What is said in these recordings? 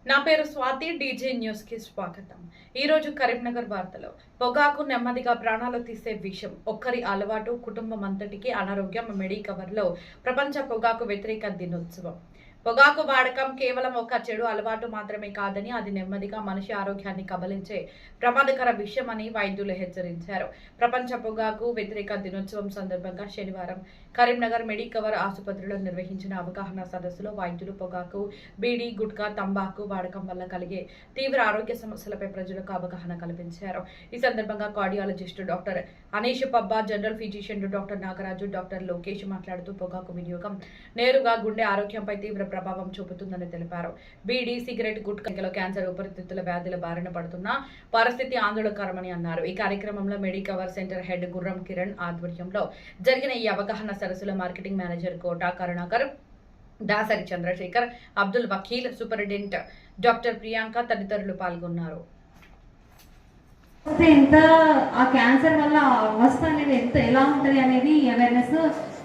నా పేరు Swathi. DJ news కి స్వాగతం. ఈ రోజు కరీంనగర్ వార్తలో పొగాకు నెమ్మదిగా ప్రాణాలు తీసే విషయం. ఒక్కరి అలవాటు కుటుంబం అంతటికి అనారోగ్యం. మెడికవర్ లో ప్రపంచ పొగాకు వ్యతిరేక దినోత్సవం. పొగాకు వాడకం కేవలం ఒక చెడు అలవాటు మాత్రమే కాదని, అది నెమ్మదిగా మనిషి ఆరోగ్యాన్ని కబలించే ప్రమాదకర విషయమని వైద్యులు హెచ్చరించారు. ప్రపంచ పొగాకు వ్యతిరేక దినోత్సవం సందర్భంగా శనివారం కరీంనగర్ మెడికవర్ ఆసుపత్రిలో నిర్వహించిన అవగాహన సదస్సులో వైద్యులు పొగాకు, బీడీ, గుట్కా, తంబాకు వాడకం వల్ల కలిగే తీవ్ర ఆరోగ్య సమస్యలపై ప్రజలకు అవగాహన కల్పించారు. ఈ సందర్భంగా cardiologist doctor Anish Pabba, general physician doctor Nagaraju, doctor Lokesh మాట్లాడుతూ పొగాకు వినియోగం నేరుగా గుండె ఆరోగ్యంపై తీవ్ర ప్రభావం చూపుతుందని తెలిపారు. బీడీ, సిగరెట్, గుట్కాలో క్యాన్సర్, ఊపిరితిత్తుల వ్యాధుల బారిన పడుతున్న పరిస్థితి ఆందోళనకరమని అన్నారు. ఈ కార్యక్రమంలో మెడికవర్ సెంటర్ హెడ్ గుర్రం కిరణ్ ఆధ్వర్యంలో జరిగిన ఈ అవగాహన సదస్సులో మార్కెటింగ్ మేనేజర్ కోట కరుణాకర్, దాసరి చంద్రశేఖర్, అబ్దుల్ వకీల్, సూపరింటెండెంట్ డాక్టర్ ప్రియాంక తదితరులు పాల్గొన్నారు. ఎంత ఆ క్యాన్సర్ వల్ల అవస్థ అనేది ఎలా ఉంటది అనేది అవేర్నెస్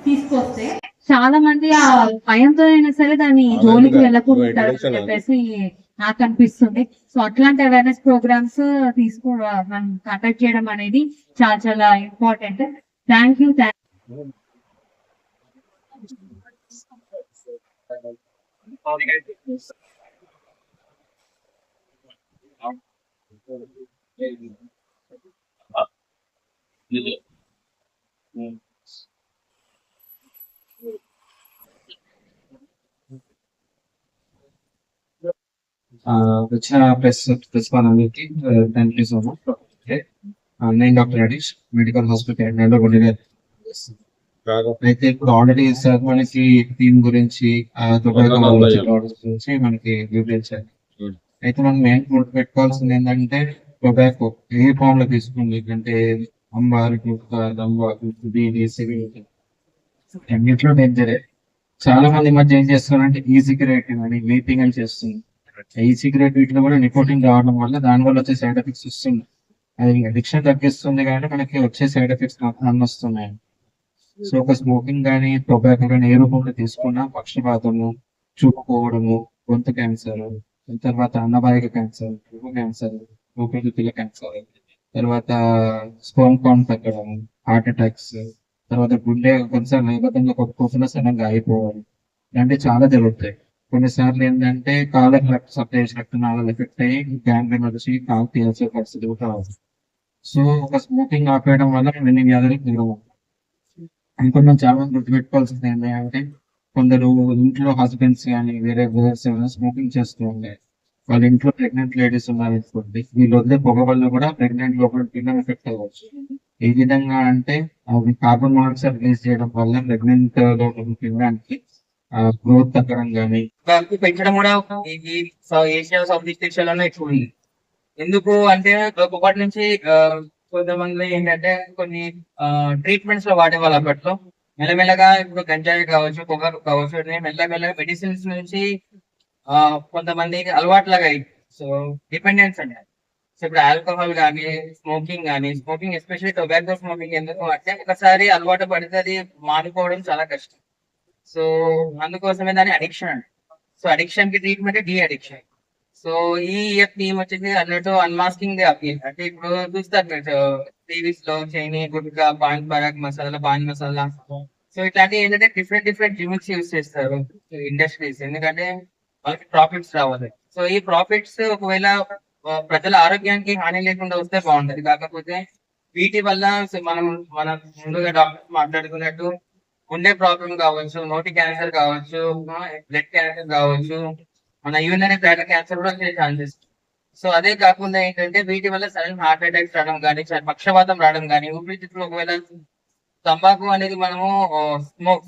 తీసుకొస్తే చాలా మంది ఆ భయంతో అయినా సరే దాన్ని జోలికి వెళ్ళకూడదు అని చెప్పేసి నాకు అనిపిస్తుంది. సో అట్లాంటి అవేర్నెస్ ప్రోగ్రామ్స్ మనం కండక్ట్ చేయడం అనేది చాలా చాలా ఇంపార్టెంట్. Thank you. వచ్చిన ప్రెస్ వాళ్ళందరికీ థ్యాంక్ యూ సో మచ్. నేను డాక్టర్ హరీష్, మెడికల్ హాస్పిటల్ అయితే ఇప్పుడు ఆల్రెడీ సార్ మనకి దీని గురించి మనకి వివరించారు. అయితే మనం మెయిన్ పెట్టుకోవాల్సింది ఏంటంటే టొబాకో ఏ ఫామ్ లో తీసుకుంది అంటే అంబారు, దంబాకు, బీడీ, సిగరెట్ అన్నింటిలో డేంజరే. చాలా మంది మధ్య ఏం చేస్తున్నారంటే ఈ సిగరెట్ అని వీపింగ్ అని చేస్తుంది. ఈ సిగరెట్ వీటిలో కూడా నికోటిన్ రావడం వల్ల దాని వల్ల వచ్చే సైడ్ ఎఫెక్ట్స్ వస్తుంది. అది అడిక్షన్ తగ్గిస్తుంది కానీ మనకి వచ్చే సైడ్ ఎఫెక్ట్స్ అన్నీ వస్తున్నాయి. సో ఒక స్మోకింగ్ కానీ టొబాకో కానీ ఏ రూపంలో తీసుకున్నా పక్షపాతము, చూపుకోవడము, గొంతు క్యాన్సర్, తర్వాత అన్నవాహిక క్యాన్సర్, క్యాన్సర్, ఊపిరితిత్తుల క్యాన్సర్, తర్వాత స్పర్మ్ కౌంట్ తగ్గడం, హార్ట్ అటాక్స్, తర్వాత గుండె కొన్నిసార్లు నేపథ్యంలో కొట్టుకోకుండా సడన్గా అయిపోవడం ఇలాంటివి చాలా జరుగుతాయి. కొన్నిసార్లు ఏంటంటే కాళ్ళకి రక్త సప్లై రక్తనాళాలు ఎఫెక్ట్ అయ్యి గ్యాంగ్రీన్ వచ్చి కాలు తీయాల్సిన పరిస్థితి కూడా రావచ్చు. సో ఒక స్మోకింగ్ ఆపేయడం వల్ల ఇవన్నీ వ్యాధులకు దూరం అవుతాయి. ఇంకొంచెం చాలా మంది గుర్తుపెట్టుకోవాల్సింది ఏంటంటే కొందరు ఇంట్లో హస్బెండ్స్ కానీ వేరే బ్రదర్స్ ఏమైనా స్మోకింగ్ చేస్తూ ఉంటాయి. వాళ్ళ ఇంట్లో ప్రెగ్నెంట్ లేడీస్ ఉన్నారనుకోండి, వీళ్ళు వదిలే పొగ వల్ల కూడా ప్రెగ్నెంట్ లోపల పిల్లలు ఎఫెక్ట్ అవ్వచ్చు. ఏ విధంగా అంటే కార్బన్ మోనాక్సైడ్ రిలీజ్ చేయడం వల్ల ప్రెగ్నెంట్ లోపల పిల్లడానికి గ్రోత్ తగ్గడం కానీ పెంచడం కూడా ఏషియా సౌత్ ఈస్ట్ ఏషియాలోనే ఎక్కువ ఉంది. ఎందుకు అంటే ఒకటి నుంచి కొంతమంది ఏంటంటే కొన్ని ట్రీట్మెంట్స్ లో వాడేవాళ్ళు అప్పట్లో. మెల్లమెల్లగా ఇప్పుడు గంజాయి కావచ్చు, పొగాకు కావచ్చు, మెల్లమెల్లగా మెడిసిన్స్ నుంచి కొంతమందికి అలవాట్లాగా అయింది. సో డిపెండెన్స్ అంటే సో ఇప్పుడు ఆల్కహాల్ కానీ స్మోకింగ్ ఎస్పెషల్లీ టొబాకో స్మోకింగ్ ఎందుకు అంటే ఒకసారి అలవాటు పడితే అది మానుకోవడం చాలా కష్టం. సో అందుకోసమే దాని అడిక్షన్ అండి. సో అడిక్షన్ కి ట్రీట్మెంట్ డి అడిక్షన్. సో ఈ థీమ్ వచ్చేసి అన్నట్టు అన్మాస్కింగ్ ది అపీల్. అంటే ఇప్పుడు చూస్తారు మీరు టీవీస్ లో చైనీ, గుట్కా, పాన్ పరాగ్ మసాలా, పాన్ మసాలా, సో ఇట్లాంటివి ఏంటంటే డిఫరెంట్ జిమిక్స్ యూజ్ చేస్తారు ఇండస్ట్రీస్, ఎందుకంటే వాళ్ళకి ప్రాఫిట్స్ రావాలి. సో ఈ ప్రాఫిట్స్ ఒకవేళ ప్రజల ఆరోగ్యానికి హాని లేకుండా వస్తే బాగుంటది. కాకపోతే వీటి వల్ల మనం ముందుగా డాక్టర్స్ మాట్లాడుకున్నట్టు గుండె ప్రాబ్లం కావచ్చు, నోటి క్యాన్సర్ కావచ్చు, బ్లడ్ క్యాన్సర్ కావచ్చు, మన యూరినరీ బ్లాడర్ క్యాన్సర్ కూడా వచ్చే ఛాన్సెస్. సో అదే కాకుండా ఏంటంటే వీటి వల్ల సడన్ హార్ట్ అటాక్స్ రావడం కానీ, పక్షవాతం రావడం కానీ, ఊపిరితిత్తులు ఒకవేళ తంబాకు అనేది మనము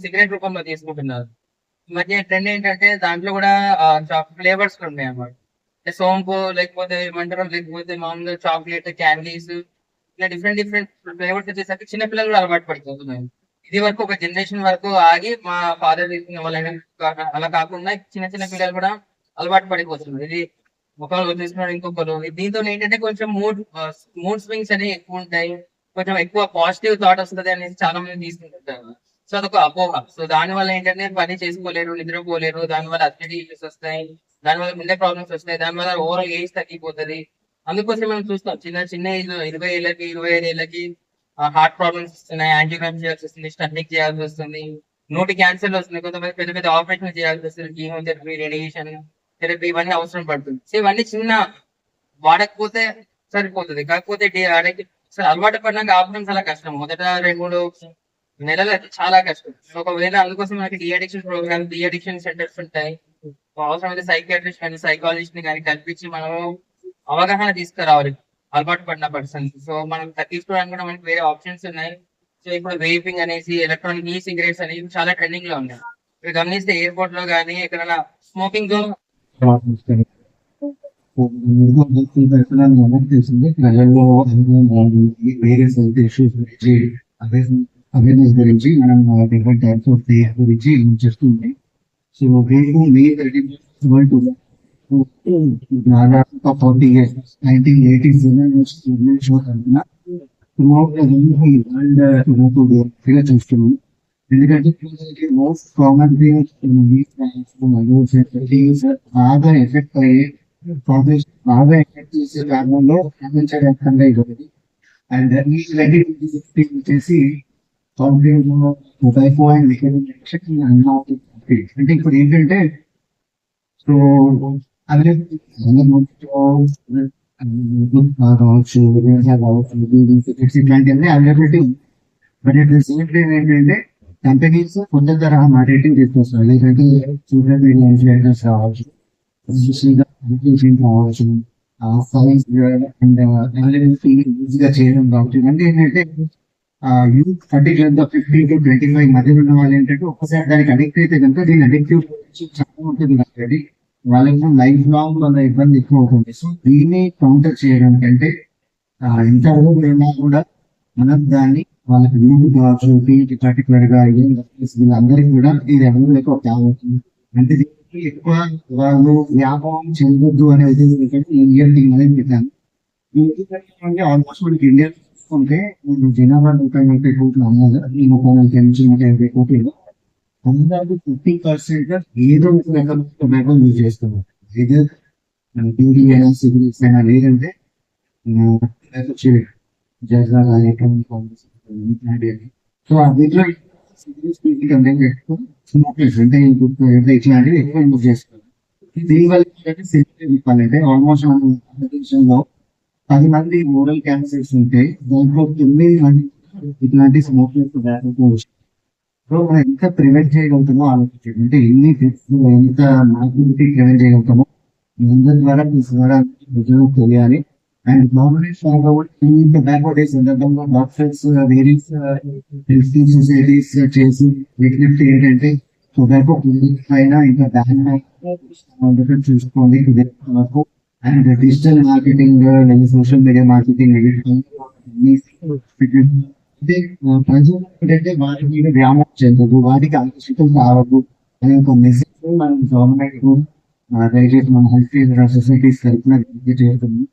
సిగరెట్ రూపంలో తీసుకుంటున్నారు. ఈ మధ్య ట్రెండ్ ఏంటంటే దాంట్లో కూడా ఫ్లేవర్స్ ఉన్నాయి అన్నమాట. సోంపు లేకపోతే ఏమంటారు, లేకపోతే మామూలుగా చాక్లెట్, క్యాండీస్, ఇలా డిఫరెంట్ ఫ్లేవర్స్ వచ్చేసరికి చిన్నపిల్లలు కూడా అలవాటు పడిపోతున్నాయి. ఇది వరకు ఒక జనరేషన్ వరకు ఆగి మా ఫాదర్ తీసుకునే వాళ్ళని అలా కాకుండా చిన్న పిల్లలు కూడా అలవాటు పడిపోతున్నారు. ఇది ఒకరు తీసుకున్నారు ఇంకొకరు. దీంతో ఏంటంటే కొంచెం మూడ్ స్వింగ్స్ అనేవి ఎక్కువ ఉంటాయి, కొంచెం ఎక్కువ పాజిటివ్ థాట్ వస్తుంది అనేది చాలా మంది తీసుకుంటుంటారు. సో అదొక అపోహ. సో దాని వల్ల ఏంటంటే పని చేసుకోలేరు, నిద్రపోలేరు, దాని వల్ల అసిడిటీ ఇష్యూస్ వస్తాయి, దానివల్ల గుండె ప్రాబ్లమ్స్ వస్తాయి, దానివల్ల ఓవరాల్ ఏజ్ తగ్గిపోతుంది. అందుకోసం మనం చూస్తాం చిన్న చిన్న ఏజ్ లో 20 ఏళ్ళకి 25 ఏళ్ళకి హార్ట్ ప్రాబ్లమ్స్ వస్తున్నాయి, యాంజియోగ్రామ్ చేయాల్సి వస్తుంది, స్టంటింగ్ చేయాల్సి వస్తుంది, నోటి క్యాన్సర్లు వస్తుంది, కొంతమంది పెద్ద పెద్ద ఆపరేషన్ చేయాల్సి వస్తుంది, కీమోథెరపీ, రేడియేషన్ థెరపీ ఇవన్నీ అవసరం పడుతుంది. సో ఇవన్నీ చిన్న వాడకపోతే సరిపోతుంది. కాకపోతే అసలు అలవాటు పడినాక ఆపడం చాలా కష్టం. మొదట 2-3 నెలలు అయితే చాలా కష్టం. సో ఒకవేళ అందుకోసం మనకి డిఅడిక్షన్ ప్రోగ్రామ్, డిఅడిక్షన్ సెంటర్స్ ఉంటాయి. అవసరమైతే సైకియాట్రిస్ట్ కానీ సైకాలజిస్ట్ ని కానీ కల్పించి మనం అవగాహన తీసుకురావాలి అలవాటు పడిన పర్సన్. సో మనం తీసుకోవడానికి కూడా మనకి వేరే ఆప్షన్స్ ఉన్నాయి. సో ఇప్పుడు వేపింగ్ అనేసి, ఎలక్ట్రానిక్ ఈ సిగరెట్స్ అనేవి చాలా ట్రెండింగ్ లో ఉన్నాయి. మీరు గమనిస్తే ఎయిర్పోర్ట్ లో కానీ ఎక్కడైనా స్మోకింగ్ జోన్ తెలిసింది ప్రజల్లో వేరే హెల్త్ ఇష్యూస్ గురించి అవేర్నెస్ గురించి మనం డిఫరెంట్ టైప్స్ ఆఫ్ గురించి చేస్తుంది. సో వీళ్ళు దాదాపు 40 years 1987 చూస్తున్నాం. ఎందుకంటే మోస్ట్ కామన్ బాగా ఎఫెక్ట్ అయ్యే బాగా ఎఫెక్ట్ చేసే కారణంలో ప్రపంచవ్యాప్తంగా ఇది. అండ్ ఈ వచ్చేసి అంటే ఇప్పుడు ఏంటంటే సో ఇట్లాంటివన్నీ availability. But at the same time ఏంటంటే కంపెనీస్ కొంత తరహా మార్కెటింగ్ తీసుకొస్తారు. లేదంటే సోషల్ మీడియా ఇన్ఫ్లుయెన్సర్స్ కావచ్చు, కావచ్చు, సైన్స్ అండ్ ఈజీగా చేయడం కావచ్చు. అంటే ఏంటంటే యూత్ పర్టికులర్ 50 to 25 మధ్యలో ఉన్న వాళ్ళు ఏంటంటే ఒక్కసారి దానికి అడిక్ట్ అయితే కనుక దీని అడిక్టివ్ చాలా ఉంటుంది కాబట్టి వాళ్ళకి లైఫ్ లాంగ్ వాళ్ళ ఇబ్బంది ఎక్కువ అవుతుంది. సో దీన్ని కౌంటర్ చేయడానికి అంటే ఎంత అడుగులు ఉన్నా కూడా మనం దాన్ని వాళ్ళకి యూత్ కావచ్చు, పర్టికులర్ గా వీళ్ళందరికీ కూడా ఈ రెవెన్యూ ఎక్కువ కావచ్చు. అంటే దీనికి ఎక్కువ వాళ్ళు వ్యాపారం చెందొద్దు అనే ఉద్దేశం ఇండియన్ టీమ్ అనేది పెట్టాను. ఆల్మోస్ట్ మనకి ఇండియా చూసుకుంటే జనాభా 130 కోట్లు అన్నారు. ఈ 150 కోట్లలో దాదాపు 50% ఏదో ఒక రకం టొబాకో యూజ్ చేస్తున్నారు. ఏదో డ్యూటీ అయినా, సిగరెట్స్ అయినా, లేదంటే జజా ఇట్లాంటివి. సో వీటిలో సిగరెట్స్ కంటెంట్ ఎక్కువ స్మోకర్స్ అంటే ఇట్లాంటివి ఎక్కువ యూజ్ చేస్తారు. దీనివల్ల చెప్పాలంటే ఆల్మోస్ట్ మన భారతదేశంలో 10 మంది ఓరల్ క్యాన్సర్స్ ఉంటే దాంట్లో 9 మంది ఇట్లాంటి స్మోకింగ్ టొబాకో. సో మనం ఎంత ప్రివెంట్ చేయగలుగుతామో ఆలోచించండి. అంటే ఎన్ని ఎంత మార్కెటింగ్ ప్రివెంట్ చేయగలుగుతామో అందరి ద్వారా ప్రజలకు తెలియాలి. అండ్ గవర్నమెంట్ టొబాకో డే సందర్భంగా డాక్టర్స్ వేరియస్ హెల్త్ సొసైటీస్ చేసి విజ్ఞప్తి ఏంటంటే టొబాకో పైన ఇంకా బ్యాన్ చూసుకోండి వరకు. And digital marketing, social media marketing అంటే ప్రజలు ఏంటంటే వాటి మీద వ్యామోహం చెందదు, వాటికి ఆకర్షితం కావద్దు అనే ఒక మెసేజ్ మనం గవర్నమెంట్ దయచేసి మన హెల్త్ కేర్ సొసైటీస్ తరఫున చేస్తున్నాం.